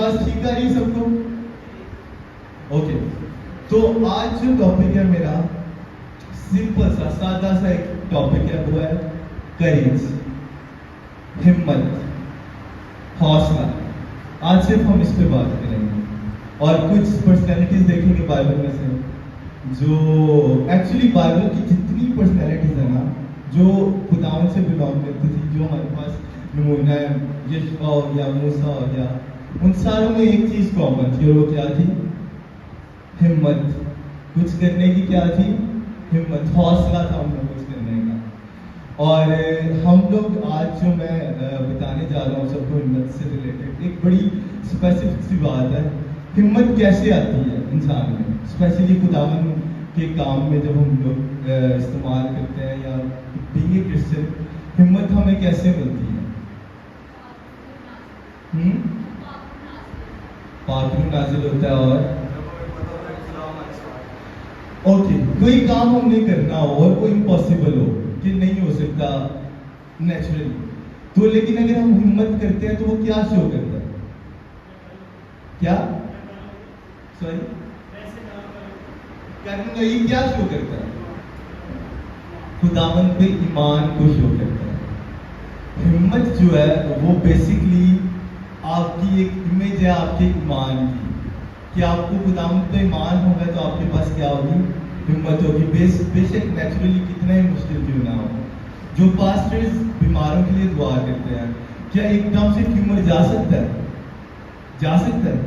آواز ٹھیک آ رہی ہے سب کو؟ اوکے، تو آج جو ٹاپک ہے میرا سمپل سا سادہ سا ایک ٹاپک ہے، وہ ہے کریج، ہمت، حوصلہ. آج صرف ہم اس پہ بات کریں گے اور کچھ پرسنالٹیز دیکھیں گے بائبل میں سے، جو ایکچولی بائبل کی جتنی پرسنالٹیز ہیں نا، جو خداوند سے بلانگ کرتی تھی، جو ہمارے پاس نمونہ ہے، یشوع ہو گیا، موسیٰ ہو گیا، ان ساروں میں ایک چیز کامن تھی، اور وہ کیا تھی؟ ہمت. کچھ کرنے کی کیا تھی؟ ہمت، حوصلہ تھا ان کو کچھ کرنے کا. اور ہم لوگ آج جو میں بتانے جا رہا ہوں سب کو ہمت سے ریلیٹڈ ایک بڑی اسپیسیفک سی بات ہے. ہمت کیسے آتی ہے انسان میں، اسپیشلی خداوند کے کام میں جب ہم لوگ استعمال کرتے ہیں، یا بینگ اے کرسچن، ہمت ہمیں کیسے ملتی ہے؟ پاک روح نازل ہوتا ہے، اور اوکے کوئی کام ہم نے کرنا ہو اور کوئی امپاسبل ہو کہ نہیں ہو سکتا نیچرلی، تو لیکن اگر ہم ہمت کرتے ہیں تو وہ کیا شو کرتا ہے؟ کیا سوری کرنا، یہ کیا شو کرتا ہے؟ خداوند پہ ایمان کو شو کرتا ہے. ہمت جو ہے وہ بیسکلی آپ کی ایک امیج ہے آپ کے ایمان کی، کہ آپ کو خداوند پہ ایمان ہوگا تو آپ کے پاس کیا ہوگی؟ ہمت ہوگی. بے شک نیچرلی کتنا ہی مشکل کیوں نہ ہو. جو پاسٹرز بیماروں کے لیے دعا کرتے ہیں، کیا ایک دم سے ٹیومر جا سکتا ہے؟ جا سکتا ہے؟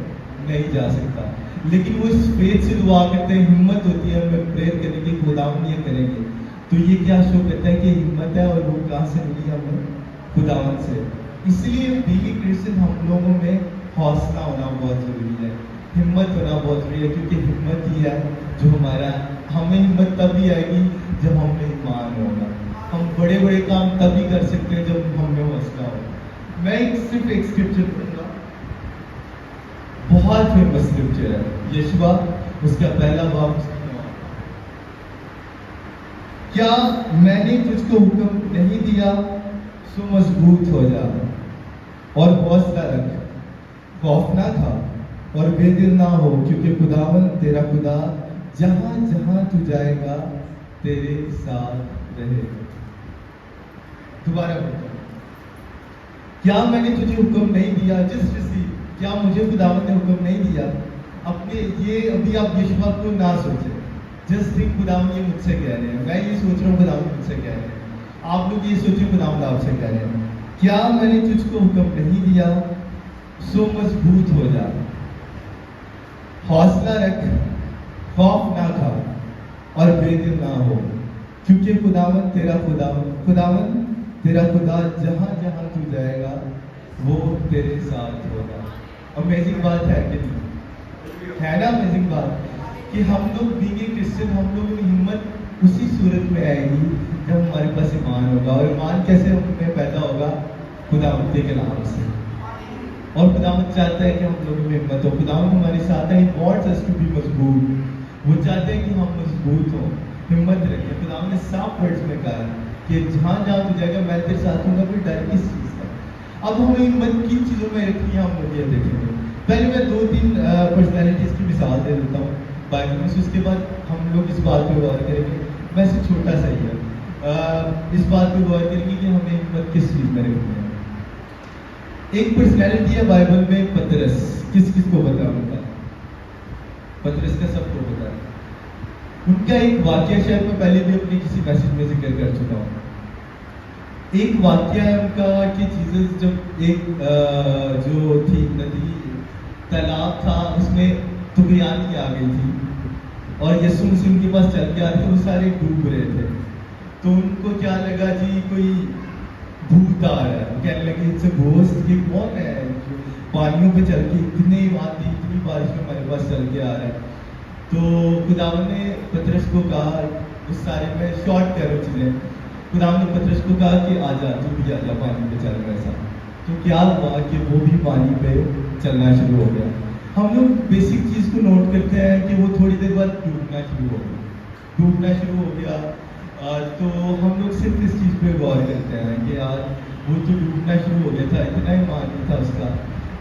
نہیں جا سکتا. لیکن وہ اس فیتھ سے دعا کرتے ہیں، ہمت ہوتی ہے ہمیں پریئر کرنے کی، خداوند یہ کریں گے. تو یہ کیا شو کرتا ہے کہ ہمت ہے، اور وہ کہاں سے ملی ہمیں؟ خداوند سے. اس لیے بینگ کرسچن ہم لوگوں میں حوصلہ ہونا بہت ضروری ہے، ہمت ہونا بہت ضروری ہے، کیونکہ ہمت ہی ہے جو ہمارا، ہمیں ہمت تبھی آئے گی جب ہم میں ایمان ہوگا. ہم بڑے بڑے کام تبھی کر سکتے ہیں جب ہم میں حوصلہ ہو. میں صرف ایک اسکرپچر پڑھوں گا، بہت فیمس اسکرپچر ہے، یشوع اس کا پہلا باب. کیا میں نے تجھ کو حکم نہیں دیا سو مضبوط ہو جا اور حوصلہ رکھ، خوف نہ کھا اور بے دل نہ ہو، کیونکہ خداوند تیرا خدا جہاں جہاں تو جائے گا تیرے ساتھ رہے گا. دوبارہ بولتا ہوں، کیا میں نے تجھے حکم نہیں دیا؟ کیا مجھے خداوند نے حکم نہیں دیا؟ اپنے یہ ابھی آپ یشوع کو نہ سوچیں، جسٹ تھنک خداوند یہ مجھ سے کہہ رہے ہیں، میں یہ سوچ رہا ہوں خداوند مجھ سے کہہ رہے ہیں. آپ لوگ یہ سوچیں خداوند آپ سے کہہ رہے ہیں، کیا میں نے تجھ کو حکم نہیں دیا سو مضبوط ہو جا، حوصلہ رکھ، خوف نہ کھا اور بے دل نہ ہو، کیونکہ خداوند تیرا خدا جہاں جہاں تو جائے گا وہ تیرے ساتھ ہوگا. امیزنگ بات ہے کہ نہیں ہے نا؟ امیزنگ بات کہ ہم لوگ بینگ اے کرسچن، ہم لوگوں کی ہمت اسی صورت میں آئے گی جب ہمارے پاس ایمان ہوگا. اور ایمان کیسے ہم میں پیدا ہوگا؟ خداوند کے کلام سے. اور خداوند چاہتا ہے کہ ہم لوگوں میں ہمت ہو. خداوند ہمارے ساتھ ہے، He wants us to be مضبوط. وہ چاہتے ہیں کہ ہم مضبوط ہوں، ہمت رکھیں. خداوند نے صاف ورڈز میں کہا کہ جہاں جہاں تو جائے گا میں تیرے ساتھ ہوں گا. کوئی ڈر کس چیز کا؟ اب ہمیں ہمت کن چیزوں میں رکھنی ہے، ہم لوگ یہ دیکھیں گے. پہلے میں 2-3 پرسنالٹیز کی مثال دے دیتا ہوں بائبل میں سے، اس کے بعد ہم لوگ اس بات پہ غور کریں گے. ویسے چھوٹا سا ہی ہے، اس بات پہ غور کریں گے کہ ہمیں ہمت کس چیز میں رکھنی ہے. ایک پرسنالٹی ہے بائبل میں پطرس. کس کو پتا ہوتا ہے؟ پطرس کا سب کو پتا ہے. ان کا ایک واقعہ شاید میں پہلے بھی اپنے کسی میسج میں ذکر کر چکا ہوں. ایک واقعہ ہے ان کا کہ جیسس جب ایک جو تھی ندی، تالاب تھا، اس میں طغیان آ گئی تھی اور یسوع مسیح ان کے پاس چل کے آ رہے تھے، وہ سارے ڈوب رہے تھے. تو ان کو کیا لگا جی کوئی بھوت آ رہا ہے. کہنے لگے ان سے گھوسٹ، یہ کون ہے جو پانیوں پہ چل کے اتنی بارش میں ہمارے پاس چل کے آ رہا ہے. تو خداوند نے پطرس کو کہا، اس سارے میں شارٹ کرو چیزیں، خداوند نے پطرس کو کہا کہ آ جا، تو بھی آ جا پانی پہ چل رہا ہے. تو کیا ہوا کہ وہ بھی پانی پہ چلنا شروع ہو گیا. ہم لوگ بیسک چیز کو نوٹ کرتے ہیں کہ وہ تھوڑی دیر بعد ڈوبنا شروع ہو گیا. تو ہم لوگ صرف اس چیز پہ غور کرتے ہیں کہ یار وہ تو ڈوبنا شروع ہو گیا تھا، اتنا ایمان نہیں تھا اس کا.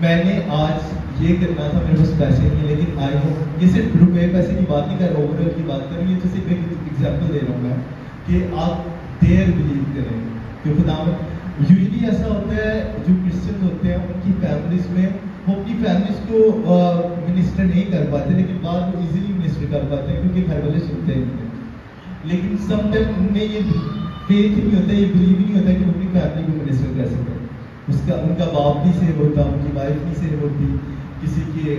میں نے آج یہ کرنا تھا، میرے پاس پیسے نہیں ہیں، لیکن آئی ہوں، یہ صرف روپے پیسے کی بات نہیں کر رہا، اوور آل کی بات کر رہا ہوں، یہ تو صرف ایک ایگزامپل دے رہا ہوں میں کہ آپ دیر بلیو کریں کہ خدا یوزلی ایسا ہوتا ہے جو کرسچن ہوتے ہیں ان کی فیملیز میں وہ اپنی فیملیز کو منسٹر نہیں کر پاتے، لیکن بعد وہ ایزیلی منسٹر کر پاتے ہیں کیونکہ گھر والے سنتے ہیں، لیکن سم ٹائم ان میں یہ فیتھ نہیں ہوتا، یہ بلیو نہیں ہوتا کہ وہ اپنی فیملی کو منسٹر کر سکتے، ان کا باپ نہیں سیو ہوتا، ان کی وائف نہیں سیو ہوتی، کسی کی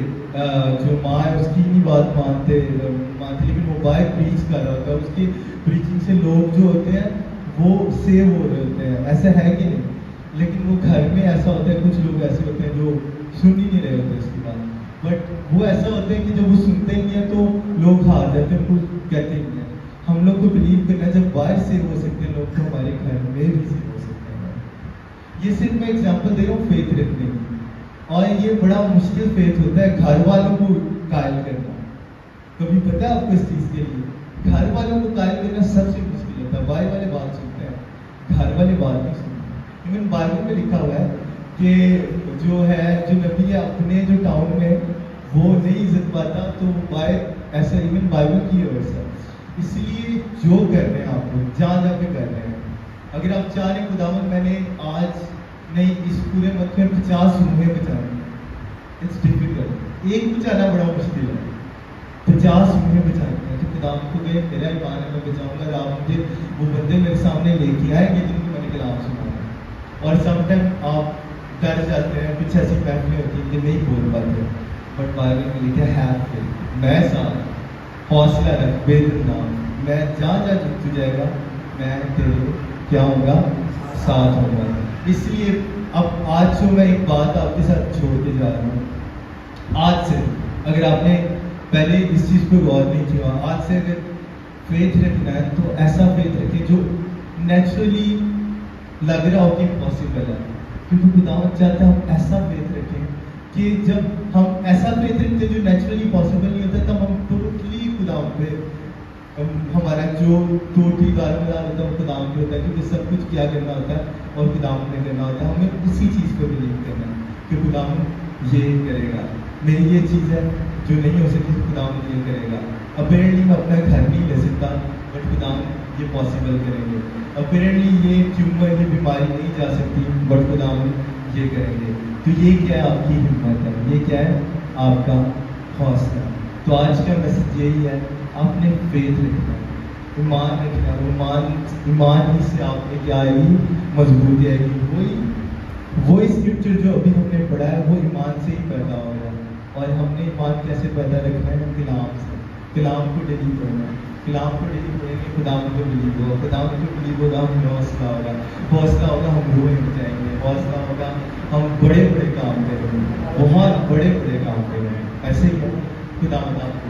جو ماں ہے اس کی نہیں بات مانتے، لیکن وہ باہر پریچ کر رہا ہوتا ہے، اس کی پریچنگ سے لوگ جو ہوتے ہیں وہ سیو ہو رہے ہوتے ہیں، ایسا ہے کہ نہیں؟ لیکن وہ گھر میں ایسا ہوتا ہے، کچھ لوگ ایسے ہوتے ہیں جو سن ہی نہیں رہے ہوتے اس کی بات، بٹ وہ ایسا ہوتا ہے کہ جب وہ سنتے نہیں ہیں تو لوگ ہار جاتے ہیں، ان کو کہتے نہیں ہیں۔ ہم لوگ کو بلیو کرنا ہے جب باہر سیو ہو سکتے ہیں لوگ تو ہمارے گھر میں بھی سیو ہو سکتے ہیں۔ یہ صرف میں ایگزامپل دے رہا ہوں فیتھ رکھنے کی، اور یہ بڑا مشکل فیتھ ہوتا ہے گھر والوں کو قائل کرنا۔ کبھی پتہ ہے آپ کو اس چیز کے لیے گھر والوں کو قائل کرنا سب سے مشکل ہوتا ہے، باہر والے بات سنتے ہیں، گھر والے بات نہیں سنتے۔ ایون بائبل میں لکھا ہوا ہے کہ جو نبی ہے اپنے جو ٹاؤن میں وہ نہیں عزت پاتا تو باہر ایسا، ایون بائبل کی ورڈز ہے۔ اس لیے جو کر رہے ہیں آپ لوگ جہاں جا کے کر رہے ہیں، اگر آپ چاہ رہے ہیں خداوند میں نے آج نہیں اس پورے مت میں 50 روحیں بچانے، اٹس ڈیفیکلٹ، ایک بچانا بڑا مشکل ہے، 50 روحیں بچانے ہیں تو خداوند کو کہ میرا ایمان ہے میں بچاؤں گا، آپ مجھے وہ بندے میرے سامنے لے کے آئیں گے جن کو میں نے کلام سنا ہے۔ اور سم ٹائم آپ ڈر جاتے ہیں، کچھ ایسی محفلیں ہوتی ہیں کہ نہیں بول پاتے، بٹ بائبل میں لکھا ہے ہیو فیتھ، میں ساتھ، حوصلہ رکھ، بے دردان، میں جہاں جہاں تو جائے گا میں تیرے کیا ہوگا ساتھ ہوگا۔ اس لیے اب آج جو میں ایک بات آپ کے ساتھ چھوڑ کے جا رہا ہوں، آج سے اگر آپ نے پہلے اس چیز پہ غور نہیں کیا، آج سے اگر فیتھ رکھنا ہے تو ایسا فیتھ رکھیں جو نیچرلی لگ رہا ہو کہ پاسبل ہے، کیونکہ خداوند چاہتا ہے ہم ایسا فیتھ رکھیں کہ جب ہم ایسا فیتھ رکھتے ہیں جو نیچرلی پاسبل نہیں ہوتا تب ہم ٹوٹلی خداوند پہ ہمارا جو ٹوٹلی دارمدار ہوتا ہے وہ خداوند پہ ہوتا ہے، کیونکہ سب کچھ کیا کرنا ہوتا ہے اور خداوند نے کرنا ہوتا ہے، ہمیں اسی چیز پہ بلیو کرنا ہے کہ خداوند یہ کرے گا، میری یہ چیز ہے جو نہیں ہو سکتی تو خداوند یہ کرے گا۔ اپیرنٹلی میں اپنا گھر نہیں لے سکتا بٹ خداوند یہ پاسبل کریں گے، اپیرنٹلی یہ ٹیومر یہ بیماری نہیں جا سکتی بٹ خداوند یہ کریں گے۔ تو یہ کیا ہے آپ کی ہمت ہے، یہ کیا ہے آپ کا حوصلہ۔ تو آج کا میسج یہی ہے، آپ نے فیتھ رکھنا ہے، ایمان رکھنا ہے، ایمان ہی سے آپ نے کیا آئے گی مضبوطی آئے گی۔ وہی اسکرپچر جو ابھی ہم نے پڑھا ہے وہ ایمان سے ہی پیدا ہو رہا ہے، اور ہم نے ایمان کیسے پیدا رکھنا ہے؟ کلام سے، کلام کو ڈیلی پڑھنا ہے، کلام کو ڈیلی پڑھیں گے خداوند کو بلیو ہوگا، خداوند کو بلیو ہوگا ہمیں حوصلہ ہوگا، حوصلہ ہوگا ہم روئیں بچائیں گے، حوصلہ ہوگا ہم بڑے بڑے کام کریں گے، بہت بڑے بڑے کام کریں گے۔ ایسے ہی خداوند آپ کو